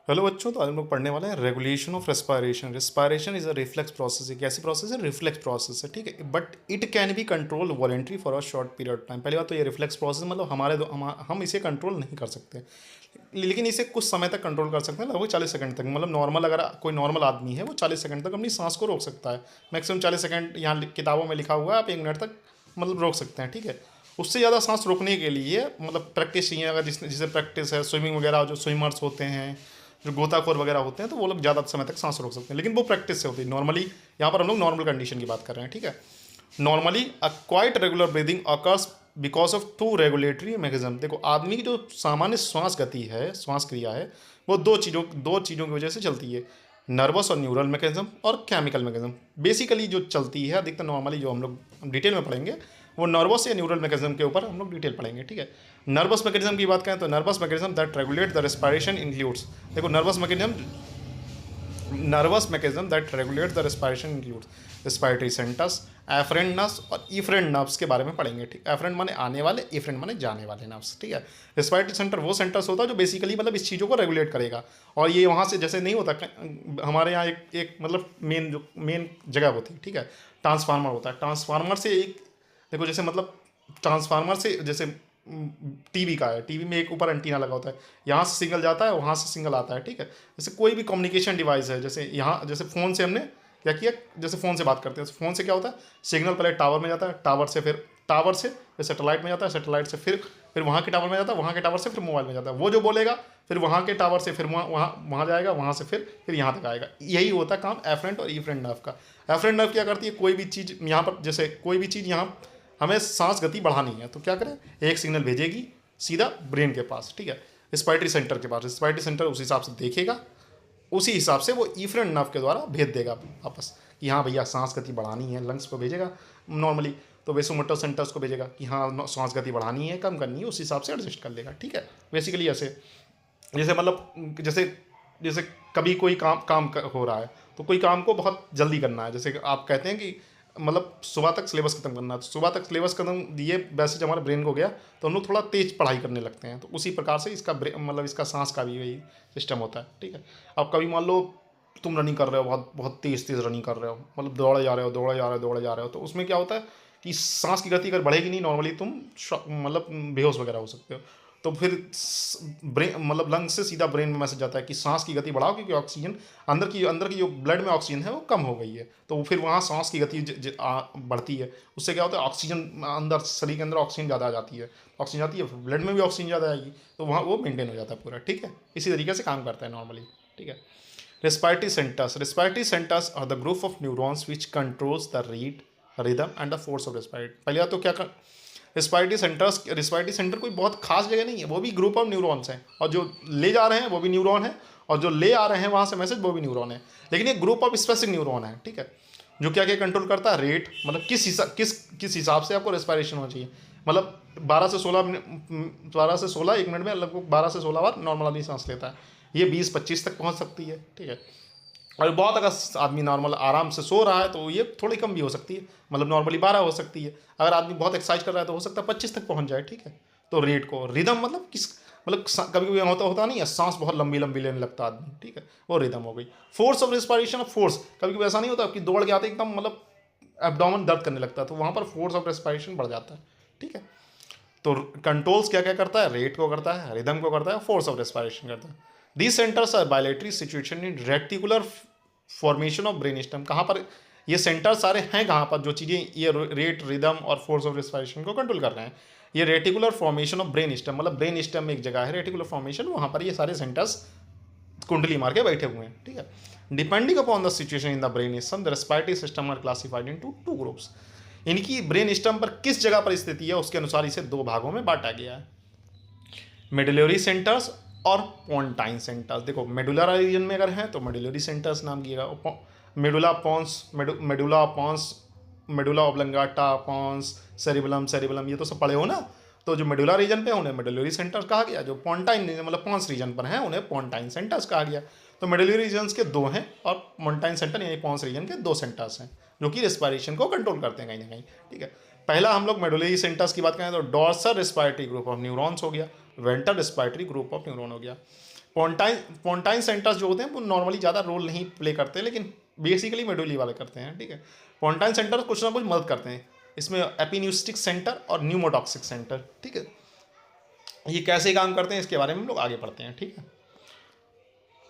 Hello बच्चों, तो आज हम लोग पढ़ने वाले हैं regulation of respiration. Respiration is a reflex process. एक ऐसी प्रोसेस है, रिफ्लेक्स प्रोसेस है, ठीक है, but it can be control voluntary for a short period of time. पहली बात तो ये रिफ्लेक्स प्रोसेस मतलब हम इसे कंट्रोल नहीं कर सकते, लेकिन इसे कुछ समय तक कंट्रोल कर सकते हैं, लगभग 40 सेकंड तक। मतलब नॉर्मल, अगर कोई नॉर्मल आदमी है वो 40 सेकंड तक अपनी सांस को रोक सकता है। मैक्सिमम 40 सेकंड यहाँ किताबों में लिखा हुआ है, आप 1 मिनट तक मतलब रोक सकते हैं, ठीक है। उससे ज़्यादा सांस रोकने के लिए मतलब प्रैक्टिस चाहिए। अगर जिसे प्रैक्टिस है, स्विमिंग वगैरह, जो स्विमर्स होते हैं, जो गोताखोर वगैरह होते हैं, तो वो लोग ज़्यादा समय तक सांस रोक सकते हैं, लेकिन वो प्रैक्टिस से होती है। नॉर्मली यहाँ पर हम लोग नॉर्मल कंडीशन की बात कर रहे हैं, ठीक है। Normally uh quiet regular breathing occurs because of two regulatory mechanism. देखो, आदमी की जो सामान्य श्वास गति है, श्वास क्रिया है, वो दो चीज़ों की वजह से चलती है। नर्वस और न्यूरल मैकेनिज्म और केमिकल मैकेनिज्म। बेसिकली जो चलती है अधिकतर, नॉर्मली जो हम लोग डिटेल में पढ़ेंगे, वो नर्वस या न्यूरल मैकेनिज्म के ऊपर हम लोग डिटेल पढ़ेंगे, ठीक है। नर्वस मैकेनिज्म की बात करें तो nervous mechanism that regulate the respiration includes. देखो, nervous mechanism that regulate the respiration includes respiratory centres, afferent nerves और इफरेंट नर्व्स के बारे में पढ़ेंगे, ठीक। एफरेंट माने आने वाले, इफरेंट माने जाने वाले नर्व्स, ठीक है। रेस्पिरेटरी सेंटर वो सेंटर्स होता है जो बेसिकली मतलब इस चीज़ों को रेगुलेट करेगा। और ये वहाँ से जैसे नहीं होता, हमारे यहाँ एक मतलब मेन जगह होती है, ठीक है। ट्रांसफार्मर होता है, ट्रांसफार्मर से एक, देखो जैसे मतलब ट्रांसफार्मर से जैसे टीवी का है, टीवी में एक ऊपर एंटीना लगा होता है, यहाँ से सिग्नल जाता है, वहाँ से सिग्नल आता है, ठीक है। जैसे कोई भी कम्युनिकेशन डिवाइस है, जैसे यहाँ जैसे फ़ोन से हमने क्या किया, जैसे फ़ोन से बात करते हैं, फ़ोन से क्या होता है, सिग्नल पहले टावर में जाता है, टावर से फिर सैटेलाइट में जाता है, सैटेलाइट से फिर वहाँ के टावर में जाता है, वहाँ के टावर से फिर मोबाइल में जाता है। वो जो बोलेगा फिर वहाँ के टावर से फिर वहाँ जाएगा, वहाँ से फिर यहाँ तक आएगा। यही होता है काम एफरेंट और इफरेंट नर्व का। एफरेंट नर्व क्या करती है, कोई भी चीज़ यहाँ पर, जैसे कोई भी चीज़ यहाँ हमें सांस गति बढ़ानी है तो क्या करें, एक सिग्नल भेजेगी सीधा ब्रेन के पास, ठीक है, रिस्पायरेटरी सेंटर के पास। रिस्पायरेटरी सेंटर उस हिसाब से देखेगा, उसी हिसाब से वो इफरेंट नर्व के द्वारा भेज देगा वापस कि हाँ भैया सांस गति बढ़ानी है, लंग्स को भेजेगा नॉर्मली। तो वेसोमोटर सेंटर्स को भेजेगा कि हाँ सांस गति बढ़ानी है, कम करनी है, उस हिसाब से एडजस्ट कर लेगा, ठीक है। बेसिकली ऐसे, जैसे मतलब जैसे जैसे कभी कोई हो रहा है, तो कोई काम को बहुत जल्दी करना है, जैसे आप कहते हैं कि मतलब सुबह तक सिलेबस खत्म करना है, तो सुबह तक सिलेबस खत्म दिए वैसे जब हमारे ब्रेन को गया तो हम लोग थोड़ा तेज पढ़ाई करने लगते हैं। तो उसी प्रकार से इसका मतलब इसका सांस का भी वही सिस्टम होता है, ठीक है। अब कभी मान लो तुम रनिंग कर रहे हो, बहुत बहुत तेज तेज रनिंग कर रहे हो, मतलब दौड़े जा रहे हो, तो उसमें क्या होता है कि सांस की गति अगर बढ़ेगी नहीं, नॉर्मली तुम मतलब बेहोश वगैरह हो सकते हो। तो फिर ब्रेन मतलब लंग्स से सीधा ब्रेन में मैसेज जाता है कि सांस की गति बढ़ाओ, क्योंकि ऑक्सीजन अंदर की जो ब्लड में ऑक्सीजन है वो कम हो गई है। तो फिर वहाँ सांस की गति बढ़ती है। उससे क्या होता है, ऑक्सीजन अंदर शरीर के अंदर ऑक्सीजन ज़्यादा आ जाती है, ऑक्सीजन आती है, ब्लड में भी ऑक्सीजन ज़्यादा आएगी, तो वहाँ वो मेंटेन हो जाता है पूरा, ठीक है। इसी तरीके से काम करता है नॉर्मली, ठीक है। Respiratory centres are the group of neurons which controls the rate, rhythm and the force of respiration. पहले बात तो क्या कर, रिस्पायरेटरी सेंटर कोई बहुत खास जगह नहीं है, वो भी ग्रुप ऑफ न्यूरॉन्स हैं, और जो ले जा रहे हैं वो भी न्यूरॉन है, और जो ले आ रहे हैं वहाँ से मैसेज वो भी न्यूरॉन है। लेकिन ये ग्रुप ऑफ स्पेसिफिक न्यूरॉन है, ठीक है, जो क्या क्या कंट्रोल करता है, रेट, मतलब किस हिसाब से आपको रेस्पिरेशन होना चाहिए। मतलब 12 से 16 1 मिनट में लगभग 12 से 16 बार नॉर्मल आदमी सांस लेता है, ये 20-25 तक पहुँच सकती है, ठीक है। और बहुत अगर आदमी नॉर्मल आराम से सो रहा है तो ये थोड़ी कम भी हो सकती है, मतलब नॉर्मली 12 हो सकती है। अगर आदमी बहुत एक्सरसाइज कर रहा है तो हो सकता है 25 तक पहुंच जाए, ठीक है। तो रेट को, रिदम मतलब मतलब कभी कभी होता नहीं है, सांस बहुत लंबी लंबी लेने लगता है आदमी, ठीक है, वो रिदम हो गई। फोर्स ऑफ रेस्पिरेशन, फोर्स कभी कभी ऐसा नहीं होता कि दौड़ के आते एकदम मतलब एब्डोमेन दर्द करने लगता है, तो वहाँ पर फोर्स ऑफ रेस्पिरेशन बढ़ जाता है, ठीक है। तो कंट्रोल्स क्या क्या करता है, रेट को करता है, रिदम को करता है, फोर्स ऑफ रेस्पिरेशन करता है। These centres are bilateral situation in reticular formation of brain stem. कहाँ पर ये सेंटर सारे हैं, कहाँ पर जो चीज़ें ये रेट, रिदम और फोर्स ऑफ रेस्पिरेशन को कंट्रोल कर रहे हैं, ये reticular formation of brain stem, मतलब ब्रेन स्टेम में एक जगह है रेटिकुलर फॉर्मेशन, वहाँ पर ये सारे सेंटर्स कुंडली मार के बैठे हुए हैं, ठीक है। Depending upon the situation in the brain stem, the respiratory system are classified into 2 groups. इनकी ब्रेन स्टेम पर किस जगह पर स्थिति है उसके अनुसार इसे 2 भागों में बांटा गया है, मेडुलरी सेंटर्स और पोन्टाइन सेंटर्स। देखो, मेडुला रीजन में अगर है तो मेडुलरी सेंटर्स नाम किएगा, medulla pons, medulla oblongata, pons, cerebellum, ये तो सब पढ़े हो ना। तो जो मेडुला रीजन पे उन्हें मेडुलरी सेंटर्स कहा गया, जो पोन्टाइन मतलब पॉन्स रीजन पर हैं उन्हें पोन्टाइन सेंटर्स कहा गया। तो मेडुलरी रीजन्स के 2 हैं और पोन्टाइन सेंटर यानी पॉन्स रीजन के 2 सेंटर्स हैं, जो कि रेस्पिरेशन को कंट्रोल करते हैं कहीं ना कहीं, ठीक है। पहला हम लोग मेडुलरी सेंटर्स की बात करें तो dorsal respiratory group of neurons हो गया, ventral respiratory group of neuron हो गया। पोंटाइन सेंटर्स जो होते हैं वो नॉर्मली ज़्यादा रोल नहीं प्ले करते, लेकिन बेसिकली मेडुली वाले करते हैं, ठीक है। पोंटाइन सेंटर कुछ ना कुछ मदद करते हैं इसमें, एपिन्यूस्टिक सेंटर और न्यूमोटॉक्सिक सेंटर, ठीक है। ये कैसे काम करते हैं इसके बारे में हम लोग आगे पढ़ते हैं, ठीक है।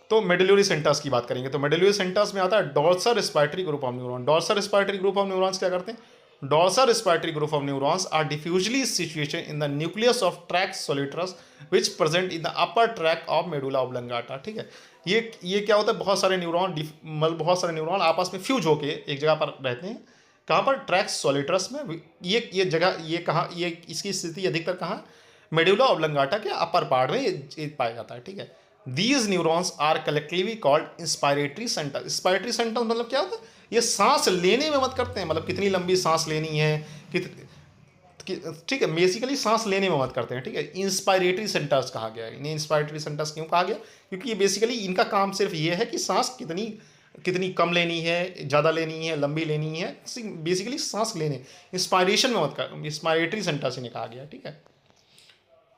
तो मेडुलरी सेंटर्स की बात करेंगे तो मेडुलरी सेंटर्स में आता है dorsal respiratory group of neuron. Dorsal respiratory group of neurons क्या करते हैं? Dorsal respiratory group of neurons are diffusely situated in the nucleus of tractus solitarius which present in the upper track of medulla oblongata, ठीक है। ये क्या होता है, बहुत सारे न्यूरॉन आपस में फ्यूज होके एक जगह पर रहते हैं। कहाँ पर? ट्रैक्स सोलिटरस में। ये जगह ये इसकी स्थिति अधिकतर कहाँ? मेडुला ऑब्लंगाटा के अपर पार्ट में ये पाया जाता है, ठीक है। These neurons are collectively called inspiratory centers। inspiratory centers मतलब क्या होता है? ये सांस लेने में मदद करते हैं, मतलब कितनी लंबी सांस लेनी है, ठीक है, बेसिकली सांस लेने में मदद करते हैं, ठीक है। इंस्पायरेटरी सेंटर्स कहा गया है इन्हें। इंस्पायरेटरी सेंटर्स क्यों कहा गया? क्योंकि ये बेसिकली इनका काम सिर्फ ये है कि सांस कितनी कम लेनी है, ज़्यादा लेनी है, लंबी लेनी है, बेसिकली सांस लेने, इंस्पायरेशन में मदद कर, इंस्पायरेटरी सेंटर्स इन्हें कहा गया, ठीक है।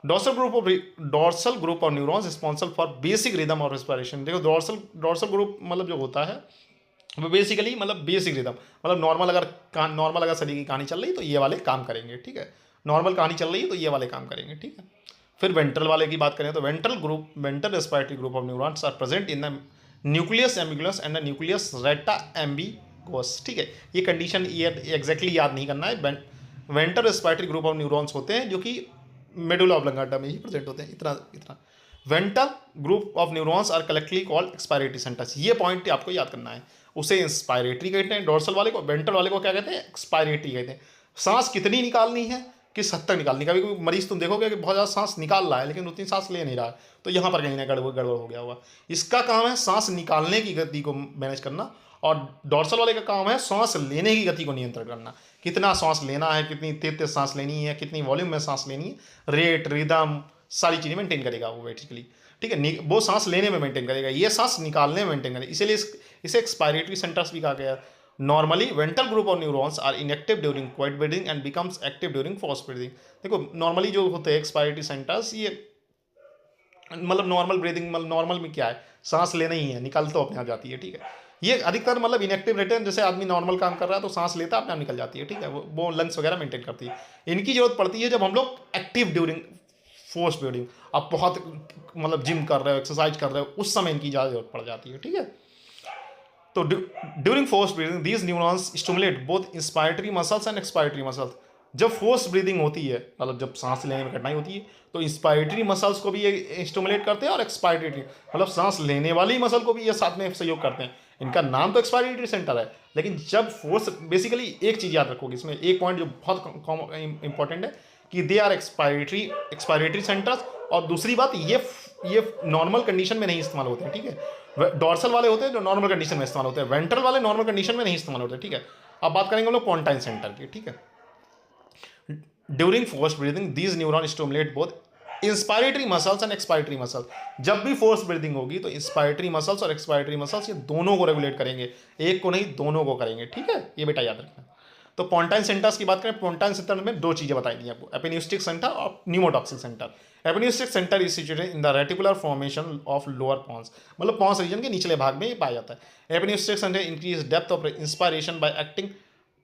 Dorsal group of neurons responsible for basic rhythm और रेस्पिरेशन। देखो डॉर्सल ग्रुप मतलब जो होता है वो बेसिकली मतलब बेसिक रिदम, मतलब नॉर्मल अगर शरीर की कहानी चल रही तो ये वाले काम करेंगे, ठीक है। नॉर्मल कहानी चल रही है तो ये वाले काम करेंगे, ठीक है। फिर वेंट्रल वाले की बात करें तो ventral respiratory group of neurons are present in the nucleus ambiguus and the nucleus retro ambiguus, ठीक है। ये कंडीशन ये एग्जैक्टली याद नहीं करना है। Ventral respiratory group of neurons होते हैं जो कि मेडुला ऑब्लंगाटा में ही प्रेजेंट होते हैं, इतना। Ventral group of neurons are collectively called expiratory centres. ये पॉइंट आपको याद करना है। उसे इंस्पायरेटरी कहते हैं डॉर्सल वाले को, वेंट्रल वाले को क्या कहते हैं? एक्सपायरेटरी कहते हैं। सांस कितनी निकालनी है, किस हद तक निकालनी। कभी कोई मरीज तुम देखोगे कि बहुत ज़्यादा सांस निकाल रहा है लेकिन उतनी सांस ले नहीं रहा है, तो यहाँ पर कहीं ना गड़बड़ हो गया होगा। इसका काम है सांस निकालने की गति को मैनेज करना, और डॉर्सल वाले का काम है सांस लेने की गति को नियंत्रण करना। कितना सांस लेना है, कितनी तेज सांस लेनी है, कितनी वॉल्यूम में सांस लेनी है, रेट, रिदम, सारी चीज़ें मेंटेन करेगा वो बेसिकली, ठीक है। वो सांस लेने में मेंटेन करेगा, ये सांस निकालने में मेंटेन करेगा, इसीलिए इसे एक्सपायरेटरी सेंटर्स भी कहा गया। Normally ventral group of neurons are inactive during quiet breathing and becomes active during force breathing. देखो नॉर्मली जो होते हैं एक्सपायरेटरी सेंटर्स, ये मतलब नॉर्मल ब्रीदिंग, मतलब नॉर्मल में क्या है, सांस लेना ही है, निकल तो अपने आप जाती है, ठीक है। ये अधिकतर मतलब इनएक्टिव रहते हैं, जैसे आदमी नॉर्मल काम कर रहा है तो सांस लेता है अपने आप निकल जाती है, ठीक है। वो लंग्स वगैरह मेंटेन करती है। इनकी जरूरत पड़ती है जब हम लोग एक्टिव ड्यूरिंग फोर्स ब्रीदिंग, आप बहुत मतलब जिम कर रहे हो, एक्सरसाइज कर रहे हो, उस समय इनकी ज़्यादा जरूरत पड़ जाती है, ठीक है। तो during force breathing these neurons stimulate both inspiratory muscles and expiratory muscles. जब फोर्स ब्रीदिंग होती है, मतलब जब सांस लेने में कठिनाई होती है, तो इंस्पायरेटरी मसल्स को भी ये स्टिमुलेट करते हैं और एक्सपायरेटरी मतलब सांस लेने वाली मसल को भी ये साथ में सहयोग करते हैं। इनका नाम तो एक्सपायरेटरी सेंटर है, लेकिन जब फोर्स, बेसिकली एक चीज़ याद रखोगे इसमें, एक पॉइंट जो बहुत इंपॉर्टेंट है कि दे आर एक्सपायरेटरी सेंटर्स, और दूसरी बात ये नॉर्मल कंडीशन में नहीं इस्तेमाल होते हैं, ठीक है। डॉर्सल वाले होते हैं जो नॉर्मल कंडीशन में इस्तेमाल होते हैं, वेंट्रल वाले नॉर्मल कंडीशन में नहीं इस्तेमाल होते, ठीक है। अब बात करेंगे हम लोग पोंटाइन सेंटर की, ठीक है। During force breathing these neuron stimulate both inspiratory muscles and expiratory muscles. जब भी फोर्स ब्रीदिंग होगी तो इंस्पायरेटरी मसल्स और एक्सपायरेटरी मसल्स ये दोनों को रेगुलेट करेंगे, एक को नहीं दोनों को करेंगे, ठीक है। ये बेटा याद रखना। तो पोंटाइन सेंटर्स की बात करें, पोंटाइन सेंटर में दो चीज़ें बताई दी आपको, एपिन्यूस्टिक सेंटर और pneumotaxic centre. Apneustic centre is situated in the reticular formation of lower pons, मतलब पॉन्स रीजन के निचले भाग में ये पाया जाता है। Apneustic centre increase depth of inspiration by acting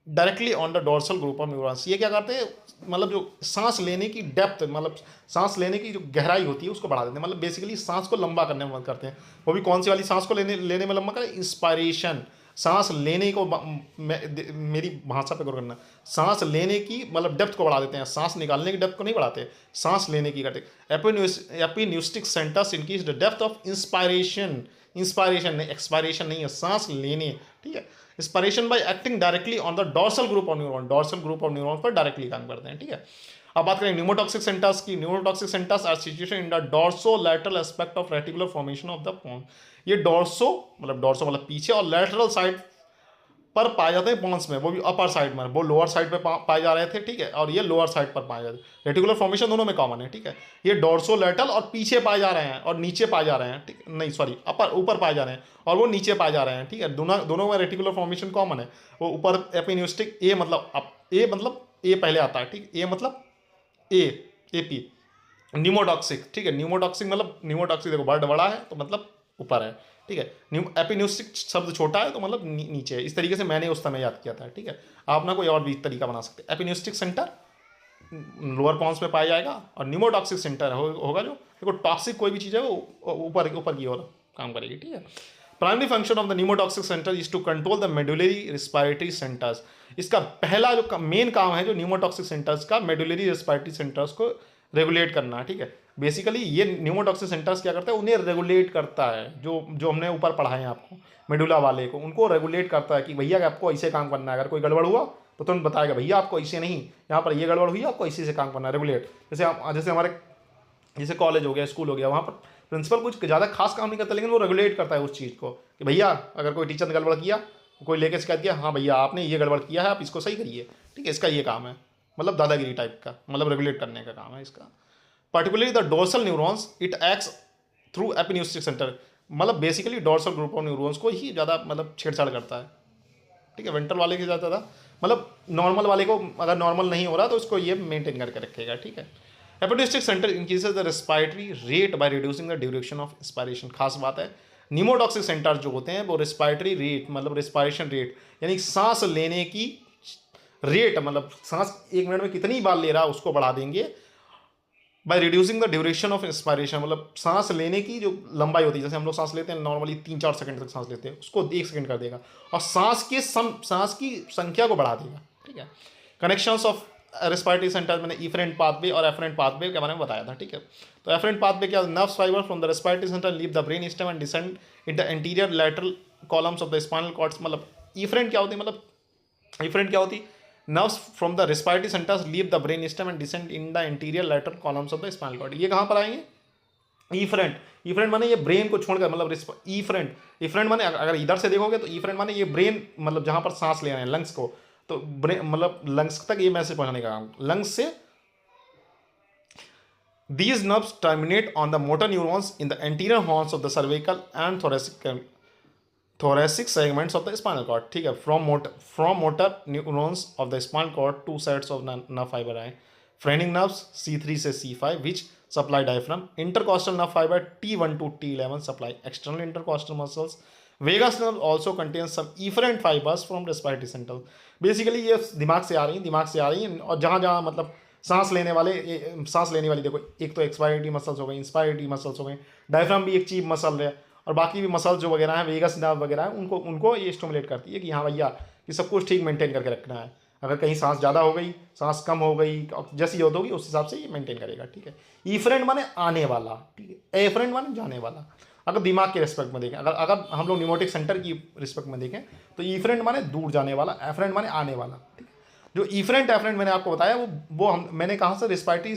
directly on the dorsal group of neurons. ये क्या करते हैं, मतलब जो सांस लेने की डेप्थ, मतलब सांस लेने की जो गहराई होती है उसको बढ़ा देते हैं, मतलब बेसिकली सांस को लंबा करने में मदद करते हैं। वो भी कौन सी वाली सांस को लेने में लंबा करें? इंस्पायरेशन, सांस लेने को मेरी भाषा पे गौर करना, सांस लेने की मतलब डेप्थ को बढ़ा देते हैं, सांस निकालने की डेप्थ को नहीं बढ़ाते, सांस लेने की करते। Apneustic centres increase the depth of inspiration नहीं, एक्सपायरेशन नहीं है, सांस लेने, ठीक है। Inspiration by acting directly on the dorsal group of neuron, dorsal group of neuron पर डायरेक्टली काम करते हैं, ठीक है। अब बात करें न्यूमोटॉक्सिक सेंटर्स की। Pneumotaxic centres are situated in the dorsolateral aspect of reticular formation of the pons. ये डॉर्सो मतलब पीछे, और लैटरल साइड पर पाए जाते हैं पॉन्स में, वो भी अपर साइड में, वो लोअर साइड पे पाए जा रहे थे, ठीक है, और ये लोअर साइड पर पाए जाते हैं। रेटिकुलर फॉर्मेशन दोनों में कॉमन है, ठीक है। ये डॉर्सोलैटरल और पीछे पाए जा रहे हैं और नीचे पाए जा रहे हैं, ठीक है, नहीं सॉरी ऊपर पाए जा रहे हैं और वो नीचे पाए जा रहे हैं, ठीक है। दोनों में रेटिकुलर फॉर्मेशन कॉमन है। वो ऊपर एपिन्यूस्टिक, ए मतलब ए पहले आता है, ठीक, ए मतलब एपी, न्यूमोटॉक्सिक, ठीक है, न्यूमोटॉक्सिक मतलब न्यूमोटॉक्सिक देखो वर्ड बड़ा है तो मतलब ऊपर है, ठीक है। एपिन्यूस्टिक शब्द छोटा है तो मतलब नीचे है। इस तरीके से मैंने उस समय याद किया था, ठीक है। आप ना कोई और भी तरीका बना सकते हैं। एपिन्यूस्टिक सेंटर लोअर पॉन्स में पाया जाएगा और न्यूमोटॉक्सिक सेंटर होगा जो देखो टॉक्सिक कोई भी चीज़ है वो ऊपर ऊपर की ओर काम करेगी, ठीक है। Primary function of the pneumotaxic centre is to control the medullary respiratory centres. इसका पहला जो मेन काम है जो न्यूमोटॉक्सिक सेंटर्स का, मेडुलरी रिस्पायरेटरी सेंटर्स को रेगुलेट करना, ठीक है। बेसिकली ये न्यूमोटॉक्सिक सेंटर्स क्या करता है, उन्हें रेगुलेट करता है। जो जो हमने ऊपर पढ़ा है आपको मेडुला वाले को, उनको रेगुलेट करता है कि भैया आपको ऐसे काम करना है। अगर कोई गड़बड़ हुआ तो तुरंत बताएगा भैया आपको ऐसे नहीं, यहाँ पर ये गड़बड़ हुई, आपको इसी से काम करना है, रेगुलेट। जैसे हमारे जैसे कॉलेज हो गया, स्कूल हो गया, वहाँ पर प्रिंसिपल कुछ ज़्यादा खास काम नहीं करता, लेकिन वो रेगुलेट करता है उस चीज़ को कि भैया अगर कोई टीचर ने गड़बड़ किया, कोई लेके शिकायत किया, हाँ भैया आपने ये गड़बड़ किया है, आप इसको सही करिए, ठीक है। इसका ये काम है, मतलब दादागिरी टाइप का, मतलब रेगुलेट करने का काम है इसका। Particularly the dorsal neurons it acts through apneustic centre, मतलब basically dorsal group of neurons को ही ज़्यादा मतलब छेड़छाड़ करता है, ठीक है। वेंट्रल वाले के ज़्यादा था, मतलब नॉर्मल वाले को अगर नॉर्मल नहीं हो रहा तो उसको ये मेंटेन करके रखेगा, ठीक है। Apneustic centre increases the respiratory rate by reducing the duration of expiration. खास बात है, न्यूमोटॉक्सिक सेंटर जो होते हैं वो रेस्पिरेटरी रेट मतलब रेस्पिरेशन रेट यानी सांस लेने की रेट, मतलब सांस 1 मिनट में कितनी बार ले रहा है उसको बढ़ा देंगे bye reducing the duration of inspiration, मतलब सांस लेने की जो लंबाई होती है, जैसे हम लोग सांस लेते हैं नॉर्मली 3-4 सेकंड तक सांस लेते हैं, उसको 1 सेकंड कर देगा और सांस की संख्या को बढ़ा देगा, ठीक है। कनेक्शंस ऑफ रेस्पिरेटरी सेंटर मैंने इफरेंट पाथवे और एफरेंट पाथवे के बारे में बताया था, ठीक है। तो एफरेंट पाथवे क्या, nerves fibre from the respiratory centre leave the brain stem and descend in the anterior lateral columns of the spinal cords. मतलब इफरेंट क्या होती है, मतलब इफरेंट क्या होती, nerves from the respiratory centers leave the brain stem and descend in the anterior lateral columns of the spinal cord। ये कहाँ पर आएंगे, इफरेंट। इफरेंट माने ये ब्रेन को छोड़कर, मतलब इफरेंट माने अगर इधर से देखोगे तो इफरेंट माने ये ब्रेन, मतलब जहाँ पर सांस ले रहे हैं लंग्स को, तो ब्रेन मतलब लंग्स तक ये मैसेज पहुंचाने का काम लंग्स से। These nerves terminate on the motor neurons in the anterior horns of the cervical and thoracic segments of the spinal cord, ठीक है। from motor neurons of the spinal cord, two sets of nerve fiber है, phrenic nerves C3 से C5 which supply diaphragm, intercostal nerve fiber T1 to T11 supply external intercostal muscles, vagus nerve also contains some efferent fibers from respiratory centers। Basically ये दिमाग से आ रही हैं और जहाँ जहाँ मतलब सांस लेने वाली देखो, एक तो एक्सपायरेटरी मसल्स हो गई, इंस्पायरेटरी मसल्स हो गई, डायफ्राम भी एक चीप मसल है, और बाकी भी मसल्स जो वगैरह हैं वेगस नर्व वगैरह है, उनको ये स्टिमुलेट करती है कि हाँ भैया कि सब कुछ ठीक मेंटेन करके रखना है। अगर कहीं सांस ज़्यादा हो गई, सांस कम हो गई, जैसी यूज होगी उस हिसाब से ये मेंटेन करेगा, ठीक है। इफरेंट माने आने वाला, ठीक है। एफरेंट माने जाने वाला। अगर दिमाग के रिस्पेक्ट में देखें, अगर हम लोग न्यूमोटिक सेंटर की रिस्पेक्ट में देखें तो इफरेंट माने दूर जाने वाला, एफरेंट माने आने वाला, ठीक है। जो इफरेंट एफरेंट मैंने आपको बताया मैंने कहाँ से रिस्पायरेटरी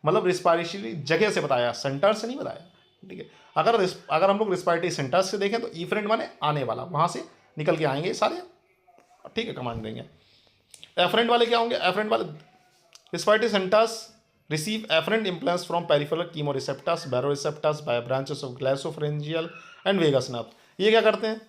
मतलब रिस्पायरेटरी जगह से बताया, सेंटर से नहीं बताया, ठीक है। अगर हम लोग रिस्पायरेटरी सेंटर्स से देखें तो इफरेंट माने आने वाला, वहाँ से निकल के आएंगे सारे, ठीक है, कमांड देंगे। एफरेंट वाले क्या होंगे, एफरेंट वाले respiratory centres receive afferent impulses from peripheral chemoreceptors baroreceptors by branches of glossopharyngeal and vagus nerve. ये क्या करते हैं,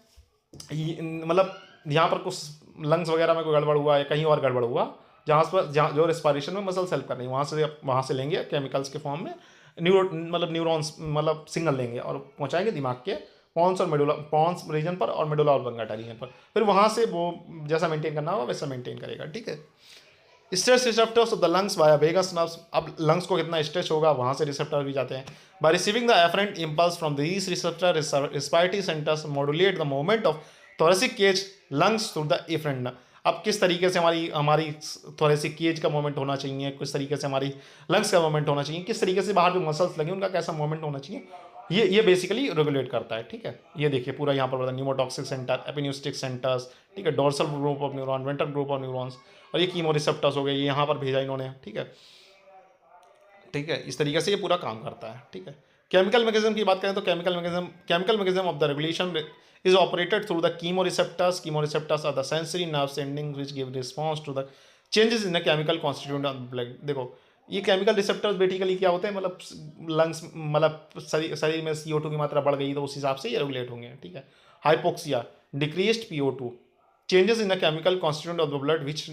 मतलब यहाँ पर कुछ लंग्स वगैरह में कोई गड़बड़ हुआ या कहीं और गड़बड़ हुआ, जहाँ जो रेस्पिरेशन में मसल्स हेल्प कर रही है, वहाँ से लेंगे केमिकल्स के फॉर्म में न्यूरॉन्स मतलब सिग्नल लेंगे और पहुँचाएंगे दिमाग के पॉन्स रीजन पर और मेडुला ऑब्लंगाटा रीजन पर, फिर वहाँ से वो जैसा मेंटेन करना होगा वैसा मेंटेन करेगा, ठीक है। Stress receptors of the lungs via vagus nerves, अब लंग्स को कितना स्ट्रेच होगा वहाँ से रिसेप्टर भी जाते हैं। By receiving the afferent impulse from these receptor respiratory centres modulate the movement of thoracic cage lungs through the afferent. अब किस तरीके से हमारी थोरेसिक केज का मूवमेंट होना चाहिए, किस तरीके से हमारी लंग्स का मूवमेंट होना चाहिए, किस तरीके से बाहर जो मसल्स लगे उनका कैसा मूवमेंट होना चाहिए, ये बेसिकली रेगुलेट करता है, ठीक है। ये देखिए पूरा यहाँ पर न्यूमोटॉक्सिक सेंटर, एपिन्यूस्टिक सेंटर्स, ठीक है, dorsal group of neuron, ventral group of neurons, और ये कीमोरिसेप्टर्स हो गए, ये यहाँ पर भेजा इन्होंने, ठीक है, ठीक है। इस तरीके से ये पूरा काम करता है, ठीक है। केमिकल मैकेनिज्म की बात करें तो chemical mechanism of the regulation is operated through the chemoreceptors. Chemoreceptors are the sensory nerve endings which give response to the changes in the chemical constituent of blood। देखो ये केमिकल रिसेप्टर्स बेसिकली क्या होते हैं, मतलब lungs मतलब शरीर में CO2 की मात्रा बढ़ गई तो उस हिसाब से ये रेगुलेट होंगे, ठीक है। Hypoxia, decreased PO2, changes in the chemical constituent of the blood which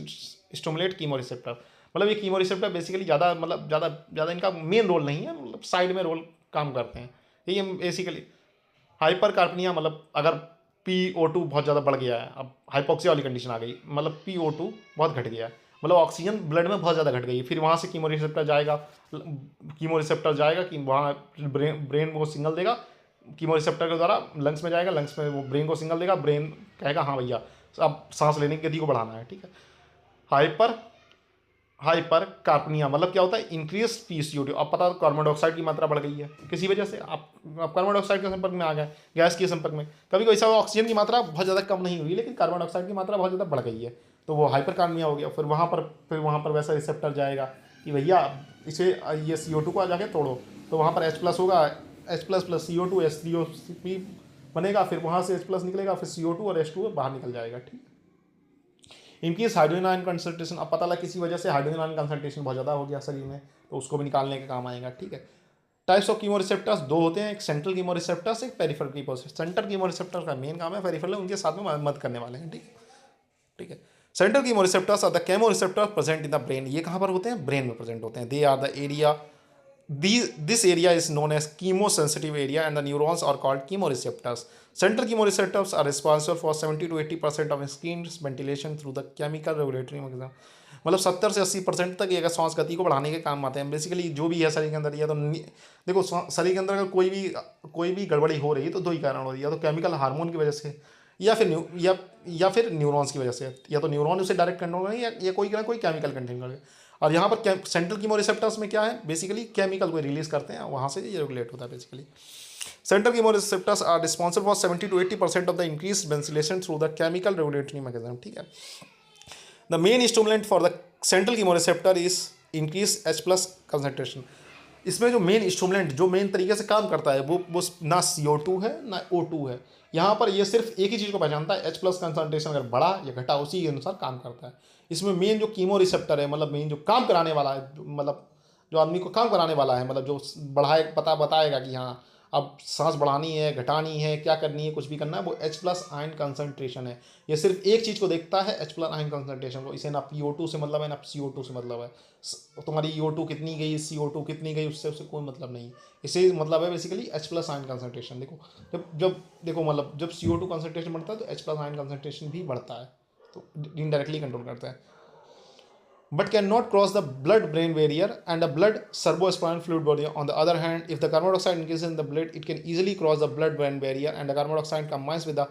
stimulate chemoreceptor, मतलब ये कीमो रिसेप्टर बेसिकली ज़्यादा मतलब ज़्यादा इनका मेन रोल नहीं है, मतलब साइड में रोल काम करते हैं। ये बेसिकली हाइपर कार्पनिया, मतलब अगर PO2 बहुत ज़्यादा बढ़ गया है, अब हाइपोक्सिया वाली कंडीशन आ गई, मतलब PO2 बहुत घट गया है, मतलब ऑक्सीजन ब्लड में बहुत ज़्यादा घट गई है, फिर वहाँ से कीमो रिसेप्टर जाएगा, कि वहाँ ब्रेन को सिग्नल देगा, कीमो रिसेप्टर के द्वारा लंग्स में जाएगा, लंग्स में वो ब्रेन को सिग्नल देगा, ब्रेन कहेगा हाँ भैया अब सांस लेने की गति को बढ़ाना है, ठीक है। हाइपर हाइपर कार्पनिया मतलब क्या होता है, इंक्रीज PCO2। अब पता कार्बन डाइऑक्साइड की मात्रा बढ़ गई है किसी वजह से, आप कार्बन डाइऑक्साइड के संपर्क में आ गए, गैस के संपर्क में, कभी कोई ऐसा ऑक्सीजन की मात्रा बहुत ज़्यादा कम नहीं हुई लेकिन कार्बन डाइऑक्साइड की मात्रा बहुत ज़्यादा बढ़ गई है, तो वो हाइपर कार्बनिया हो गया। फिर वहाँ पर वैसा रिसेप्टर जाएगा कि भैया इसे ये CO2 को आ जाके तोड़ो, तो वहाँ पर H+ होगा, H+ प्लस CO2 H3O बनेगा, फिर वहाँ से H+ निकलेगा, फिर CO2 और H2O बाहर निकल जाएगा, ठीक है। इनकेस हाइड्रोजन आयन कंसंट्रेशन, अब पता लगा किसी वजह से हाइड्रोजन आयन कंसंट्रेशन बहुत ज़्यादा हो गया शरीर में, तो उसको भी निकालने का काम आएगा, ठीक है। टाइप्स ऑफ कीमो रिसेप्टर्स दो होते हैं, एक सेंट्रल कीमो रिसेप्टर्स, एक peripheral chemo. Central chemo receptor का मेन काम है, पेरिफेरल उनके साथ में मदद करने वाले हैं, ठीक है, ठीक है। Central chemo receptors are the chemo receptors present in the brain. ये कहाँ पर होते हैं, ब्रेन में प्रेजेंट होते हैं। They are the area, this area is known as chemosensitive area and the neurons are called chemoreceptors. Central chemoreceptors are responsible for 70 to 80% of skin's ventilation through the chemical regulatory mechanism. मतलब 70 से 80% तक ये सांस गति को बढ़ाने के काम आते हैं। बेसिकली जो भी है शरीर के अंदर, या तो देखो शरीर के अंदर अगर कोई भी गड़बड़ी हो रही है तो दो ही कारण हो रही है, या तो केमिकल हार्मोन की वजह से, या फिर न्यूरॉन्स की वजह से, या तो न्यूरॉन उसे डायरेक्ट कंट्रोल करें, या कोई केमिकल कंटेंट करें। और यहाँ पर सेंट्रल कीमो रिसेप्टर्स में क्या है, बेसिकली केमिकल को रिलीज करते हैं, वहाँ से ये रेगुलेट होता है basically. Central chemo receptors are responsible for 70 to 80% of the increase ventilation through the chemical regulatory mechanism, ठीक है। The main stimulant for the central chemo receptor is increase H+ concentration. इसमें जो मेन स्टिमुलेंट जो main तरीके से काम करता है वो ना CO2 है ना O2 है। यहाँ पर ये सिर्फ एक ही चीज़ को पहचानता है, H+ कंसंट्रेशन अगर बढ़ा या घटा उसी के अनुसार काम करता है। इसमें मेन जो कीमो रिसेप्टर है, मतलब मेन जो काम कराने वाला है, मतलब जो आदमी को काम कराने वाला है, मतलब जो बताएगा कि हाँ अब सांस बढ़ानी है, घटानी है, क्या करनी है, कुछ भी करना है, वो H+ आयन कंसंट्रेशन है। ये सिर्फ एक चीज़ को देखता है, H+ आयन कंसंट्रेशन को। इसे ना PO2 से मतलब है ना CO2 से मतलब है। तुम्हारी EO2 कितनी गई, CO2 कितनी गई, उससे कोई मतलब नहीं। इसे मतलब है बेसिकली H+ आयन कंसंट्रेशन। देखो जब CO2 कंसंट्रेशन बढ़ता है तो H+ आयन कंसंट्रेशन भी बढ़ता है, तो इनडायरेक्टली कंट्रोल करता है। But cannot cross the blood-brain barrier and the blood cerebrospinal fluid body. On the other hand, if the carbon dioxide increases in the blood, it can easily cross the blood-brain barrier and the carbon dioxide combines with the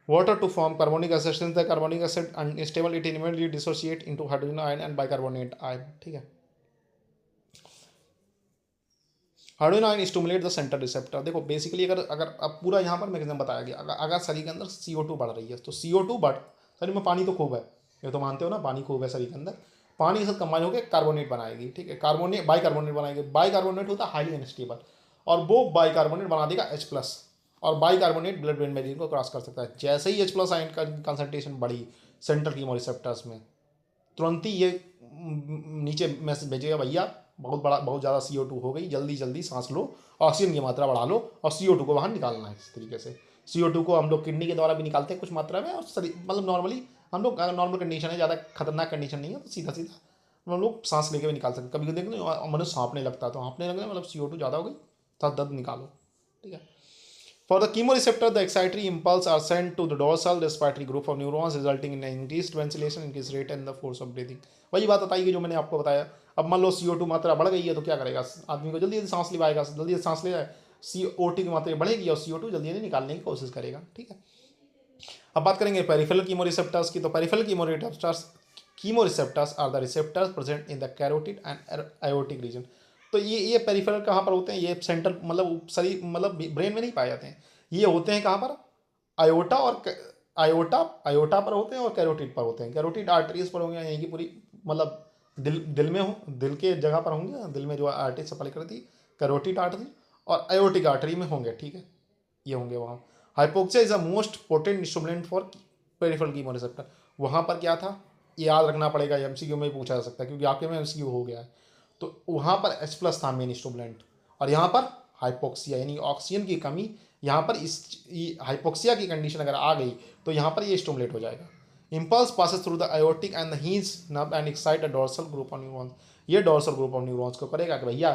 water to form carbonic acid. Since the carbonic acid unstable, it immediately dissociate into hydrogen ion and bicarbonate ion, ठीक है। Hydrogen ion stimulate the central receptor. देखो basically अगर अब पूरा यहाँ पर mechanism बताया गया, अगर शरीर के अंदर CO2 बढ़ रही है तो CO2 बढ़, शरीर में पानी तो खूब है, ये तो मानते हो ना, पानी खूब है शरीर के अंदर, पानी के साथ कंबाइन होकर कार्बोनेट बनाएगी, ठीक है, बाइकार्बोनेट बनाएगी। बाइकार्बोनेट होता है हाईली अनस्टेबल, और वो बाइकार्बोनेट बना देगा H+, और बाइकार्बोनेट ब्लड ब्रेन बैरियर को क्रॉस कर सकता है। जैसे ही H+ आयन का कंसंट्रेशन बढ़ी सेंट्रल कीमो रिसेप्टर्स में, तुरंत ही ये नीचे मैसेज भेजेगा, भैया बहुत ज़्यादा CO2 हो गई, जल्दी जल्दी सांस लो, ऑक्सीजन की मात्रा बढ़ा लो, और CO2 को बाहर निकालना है। इस तरीके से CO2 को हम लोग किडनी के द्वारा भी निकालते हैं कुछ मात्रा में, और मतलब नॉर्मली हम लोग अगर नॉर्मल कंडीशन है, ज़्यादा खतरनाक कंडीशन नहीं है, तो सीधा हम लोग सांस लेके भी निकाल सकते हैं। कभी कभी देखो मनुष्य हाँपने लगता है, तो हाँपने लगने मतलब CO2 ज़्यादा हो गई, तो दर्द निकालो, ठीक है। For the chemoreceptor, the excitatory impulse are sent to the dorsal respiratory group of neurons, resulting in increased ventilation, increased rate and the force of breathing. वही बात बताई कि जो मैंने आपको बताया। अब मान लो CO2 मात्रा बढ़ गई है तो क्या करेगा, आदमी को जल्दी जल्दी सांस लिवाएगा, जल्दी जल्दी सांस ले जाए, CO2 की मात्रा बढ़ेगी और CO2 जल्दी जल्दी निकालने की कोशिश करेगा, ठीक है। अब बात करेंगे पेरिफेरल कीमोरिसेप्टर्स की। तो peripheral chemoreceptors are the receptors present in the carotid and aortic region. तो ये पेरिफेरल कहाँ पर होते हैं, ये सेंट्रल मतलब शरीर मतलब ब्रेन में नहीं पाए जाते हैं, ये होते हैं कहाँ पर, आयोटा पर होते हैं और कैरोटिड पर होते हैं। कैरोटिड आर्टरीज पर होंगे, यहीं की पूरी मतलब दिल में हो, दिल के जगह पर होंगे, दिल में जो आर्टरी सप्लाई करती है कैरोटिड आर्टरी, और आयोटिक आर्टरी में होंगे, ठीक है, ये होंगे वहाँ। Hypoxia is the most potent instrument for peripheral chemoreceptor. वहाँ पर क्या था, ये याद रखना पड़ेगा, MCQ में पूछा जा सकता है, क्योंकि आपके में MCQ हो गया है। तो वहाँ पर H+ था मेन स्टिमुलेंट, और यहाँ पर हाइपोक्सिया यानी ऑक्सीजन की कमी, यहाँ पर इस हाइपोक्सिया की कंडीशन अगर आ गई तो यहाँ पर ये स्टिमुलेट हो जाएगा। Impulse passes through the aortic and the हीज nerve and excite the dorsal group of neurons. ये डोर्सल ग्रुप ऑफ न्यूरॉन्स को करेगा कि भैया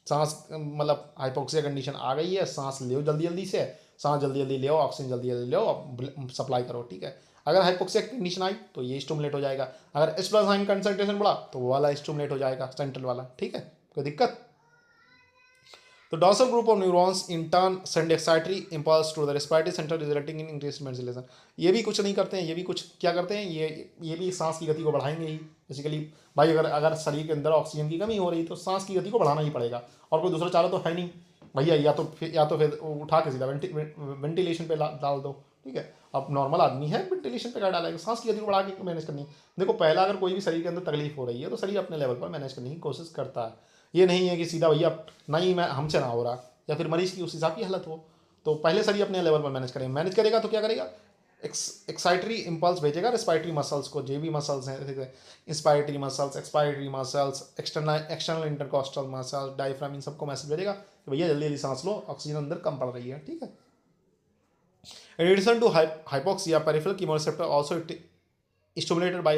सांस मतलब हाइपोक्सिया कंडीशन आ गई है, सांस ले जल्दी जल्दी से, सांस जल्दी जल्दी ले, ऑक्सीजन जल्दी जल्दी लो, सप्लाई करो, ठीक है। अगर हाइपोक्सिया कंडीशन आई तो ये स्टिमुलेट हो जाएगा, अगर H+ आयन कंसंट्रेशन बढ़ा तो वो वाला स्टिमुलेट हो जाएगा, सेंट्रल वाला, ठीक है, कोई दिक्कत। तो dorsal group of neurons in turn send excitatory impulse to the respiratory centre resulting in increase ventilation. ये भी कुछ नहीं करते हैं, ये भी कुछ क्या करते हैं, ये भी सांस की गति को बढ़ाएंगे ही बेसिकली। भाई अगर अगर शरीर के अंदर ऑक्सीजन की कमी हो रही तो सांस की गति को बढ़ाना ही पड़ेगा, और कोई दूसरा चारा तो है नहीं भैया। या तो फिर उठा के सीधा वेंटिलेशन पे डाल दो, ठीक है। अब नॉर्मल आदमी है, वेंटिलेशन पे क्या डालेगा, सांस की गति को बढ़ा के मैनेज करनी है। देखो पहला अगर कोई भी शरीर के अंदर तकलीफ हो रही है तो शरीर अपने लेवल पर मैनेज करने की कोशिश करता है। ये नहीं है कि सीधा भैया नहीं मैं हमसे ना हो रहा, या फिर मरीज की उस हिसाब की हालत हो, तो पहले शरीर अपने लेवल पर मैनेज करेगा तो क्या करेगा, एक्साइटरी इंपल्स भेजेगा रेस्पिरेटरी मसल्स को, जो भी मसल्स हैं, inspiratory muscles, expiratory muscles, external intercostal muscles, diaphragm, इन सबको मैसेज भेजेगा कि भैया जल्दी जल्दी सांस लो, ऑक्सीजन अंदर कम पड़ रही है, ठीक है। In addition to hypoxia, peripheral chemoreceptor also stimulated by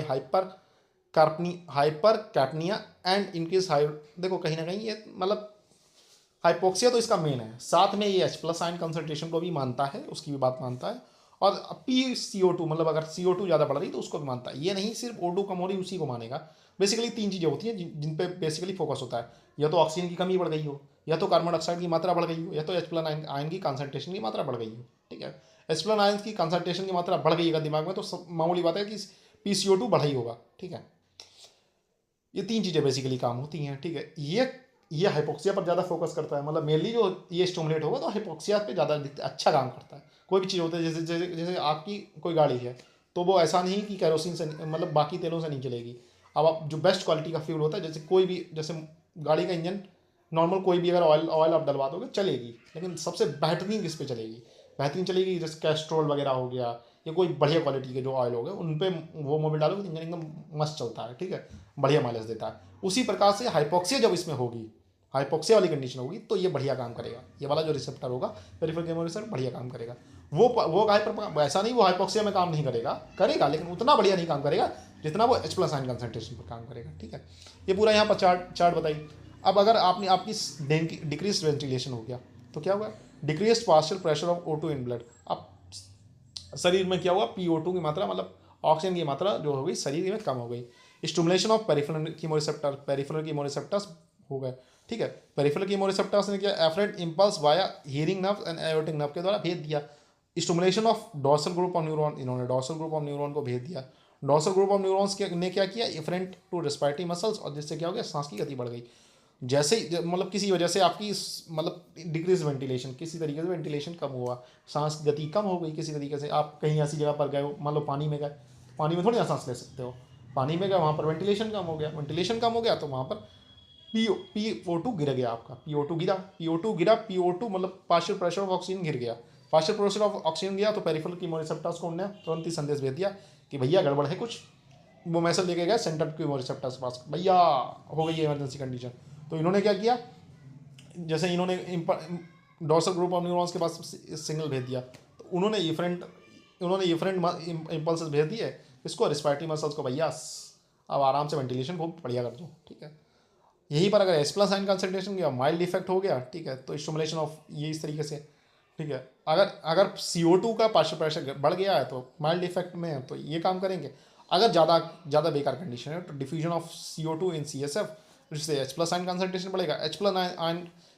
hypercapnia and increased देखो कहीं ना कहीं ये मतलब हाइपोक्सिया तो इसका मेन है, साथ में ये H+ आयन कंसंट्रेशन को भी मानता है, उसकी भी बात मानता है, और PCO2 मतलब अगर CO2 ज़्यादा बढ़ रही तो उसको भी मानता है। ये नहीं सिर्फ O2 कम हो रही उसी को मानेगा। बेसिकली 3 चीज़ें होती हैं जिन पे बेसिकली फोकस होता है, या तो ऑक्सीजन की कमी बढ़ गई हो, या तो कार्बन डाइऑक्साइड की मात्रा बढ़ गई हो, या तो H+ आयन की कंसंट्रेशन की मात्रा बढ़ गई हो, ठीक है। H+ आयन की कंसंट्रेशन की मात्रा बढ़ गई अगर दिमाग में तो मामूली बात है कि PCO2 बढ़ा ही होगा, ठीक है। ये 3 चीज़ें बेसिकली काम होती हैं, ठीक है। ये हाइपोक्सिया पर ज़्यादा फोकस करता है, मतलब मेनली जो ये स्टिमुलेट होगा तो हाइपोक्सिया पे ज़्यादा अच्छा काम करता है। कोई भी चीज़ होती है, जैसे जैसे जैसे आपकी कोई गाड़ी है तो वो ऐसा नहीं कि कैरोसिन से मतलब बाकी तेलों से नहीं चलेगी। अब आप जो बेस्ट क्वालिटी का फ्यूल होता है, जैसे कोई भी, जैसे गाड़ी का इंजन नॉर्मल कोई भी अगर ऑयल आप डलवा दोगे चलेगी, लेकिन सबसे बेहतरीन किस पे चलेगी, बेहतरीन चलेगी जैसे कैस्ट्रोल वगैरह हो गया, या कोई बढ़िया क्वालिटी के जो ऑयल हो गए उन पे वो मोबिल डालोगे तो इंजन एकदम मस्त चलता है, ठीक है, बढ़िया माइलेज देता है। उसी प्रकार से हाइपोक्सिया जब इसमें होगी, हाइपोक्सिया वाली कंडीशन होगी तो ये बढ़िया काम करेगा, ये वाला जो रिसेप्टर होगा पेरिफेरल केमोरेसेप्टर बढ़िया काम करेगा। वो हाइपर ऐसा नहीं वो हाइपोक्सिया में काम नहीं करेगा लेकिन उतना बढ़िया नहीं काम करेगा जितना वो H+ आयन कंसंट्रेशन पर काम करेगा, ठीक है। ये पूरा यहाँ पर चार्ट बताइए। अब अगर आपकी डिक्रीज वेंटिलेशन हो गया तो क्या होगा, decrease partial pressure of O2 in blood. अब शरीर में क्या हुआ, PO2 की मात्रा मतलब ऑक्सीजन की मात्रा जो हो गई शरीर में कम हो गई। स्टिमुलेशन ऑफ पेरिफेरल कीमोरेसेप्टर्स हो गए, ठीक है। पेरिफेरल कीमोरेसेप्टर्स ने क्या, afferent impulse via Hering nerve and aortic nerve के द्वारा भेज दिया। Stimulation of dorsal group of neuron, इन्होंने डोर्सल ग्रुप ऑफ न्यूरॉन को भेज दिया। डोर्सल ग्रुप ऑफ न्यूरॉन्स ने क्या किया, इफरेंट टू रेस्पिरेटरी मसल्स, और जिससे क्या हो गया, सांस की गति बढ़ गई। जैसे मतलब किसी वजह से आपकी मतलब डिक्रीज वेंटिलेशन, किसी तरीके से वेंटिलेशन कम हुआ, सांस की गति कम हो गई किसी तरीके से, आप कहीं ऐसी जगह पर गए हो, मान लो पानी में गए, पानी में थोड़ी ना सांस ले सकते हो, पानी में गए वहाँ पर वेंटिलेशन कम हो गया तो वहाँ पर PO2 गिर गया, आपका PO2 गिरा, PO2 मतलब पार्शियल प्रेशर ऑफ ऑक्सीजन गिर गया, पार्शियल प्रेशर ऑफ ऑक्सीजन गया तो पेरिफेरल कीमोरेसेप्टर्स को उन्होंने तुरंत ही संदेश भेज दिया कि भैया गड़बड़ है कुछ। वो मैसेज लेके गया सेंट्रल कीमोरेसेप्टर्स के पास, भैया हो गई है इमरजेंसी कंडीशन। तो इन्होंने क्या किया, जैसे इन्होंने डोर्सल ग्रुप ऑफ न्यूरॉन्स के पास सिग्नल भेज दिया तो उन्होंने इफरेंट इम्पल्स भेज दिए इसको रेस्पिरेटरी मसल्स को, भैया अब आराम से वेंटिलेशन को बढ़िया कर दो, ठीक है। यहीं पर अगर H+ आयन कंसंट्रेशन गया, माइल्ड इफेक्ट हो गया, ठीक है, तो स्टिमुलेशन ऑफ ये इस तरीके से, ठीक है। अगर CO2 का पार्शियल प्रेशर बढ़ गया है तो माइल्ड इफेक्ट में है तो ये काम करेंगे। अगर ज़्यादा बेकार कंडीशन है तो diffusion of CO2 in CSF, जिससे H+ आयन कंसंट्रेशन बढ़ेगा। H+ आयन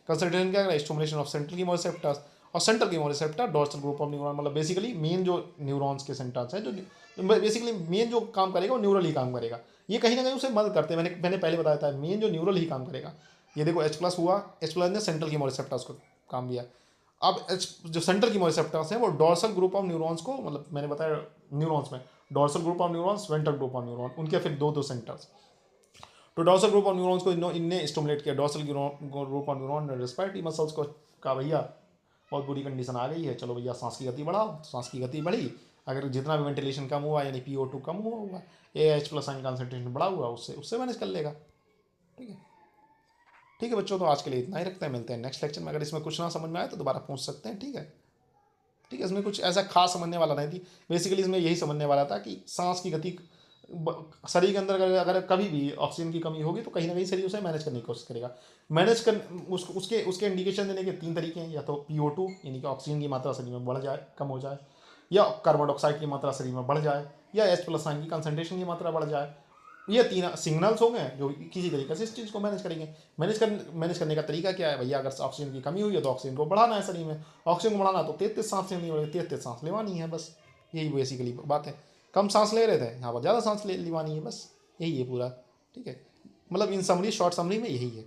कंसंट्रेशन क्या करेगा, स्टिमुलेशन ऑफ सेंट्रल कीमोरेसेप्टर्स, और central chemoreceptor dorsal group of neuron, मतलब बेसिकली मेन जो न्यूरॉन्स के सेंटर्स हैं, जो बेसिकली मेन जो काम करेगा वो न्यूरल ही काम करेगा। ये कहीं ना कहीं उसे मदद करते हैं, मैंने पहले बताया था मेन जो न्यूरल ही काम करेगा। ये देखो H+ हुआ, H+ ने सेंट्रल कीमोरेसेप्टर्स को काम दिया। अब जो सेंट्रल कीमोरेसेप्टर्स हैं वो डोर्सल ग्रुप ऑफ न्यूरॉन्स को, मतलब मैंने बताया न्यूरॉन्स में dorsal group of neurons, ventral group of neuron, उनके फिर दो सेंटर्स। तो डोर्सल ग्रुप ऑफ न्यूरॉन्स को इनने स्टिमुलेट किया, डोर्सल ग्रुप ऑफ न्यूरॉन ने रेस्पिरेटरी मसल्स को कहा भैया बहुत बुरी कंडीशन आ गई है, चलो भैया सांस की गति बढ़ाओ, सांस की गति बढ़ी, अगर जितना भी वेंटिलेशन कम हुआ यानी PO2 कम हुआ होगा, H+ आयन कंसंट्रेशन बढ़ा हुआ उससे मैनेज कर लेगा, ठीक है बच्चों। तो आज के लिए इतना ही रखते हैं, मिलते हैं नेक्स्ट लेक्चर में। अगर इसमें कुछ ना समझ में आए तो दोबारा पूछ सकते हैं, ठीक है। ठीक है, इसमें कुछ ऐसा खास समझने वाला नहीं थी। बेसिकली इसमें यही समझने वाला था कि सांस की गति शरीर के अंदर अगर कभी भी ऑक्सीजन की कमी होगी तो कहीं ना कहीं शरीर उसे मैनेज करने की कोशिश करेगा। मैनेज कर उसके उसके इंडिकेशन देने के 3 तरीके हैं, या तो PO2 यानी कि ऑक्सीजन की मात्रा शरीर में बढ़ जाए, कम हो जाए, या कार्बन डाइऑक्साइड की मात्रा शरीर में बढ़ जाए, या H+- की कंसनट्रेशन की मात्रा बढ़ जाए। ये 3 सिग्नल्स हो गए जो किसी तरीके से इस चीज़ को मैनेज करेंगे। मैनेज करने का तरीका क्या है भैया, अगर ऑक्सीजन की कमी हुई है तो ऑक्सीजन को बढ़ाना है शरीर में। ऑक्सीजन को बढ़ाना तो तेज तेज सांस लेनी पड़ेगी, तेज तेज सांस लेवानी है, बस यही बेसिकली बात है। कम सांस ले रहे थे, यहाँ पर ज़्यादा सांस ले लेवानी है, बस यही है पूरा। ठीक है, मतलब इन समरी शॉर्ट समरी में यही है।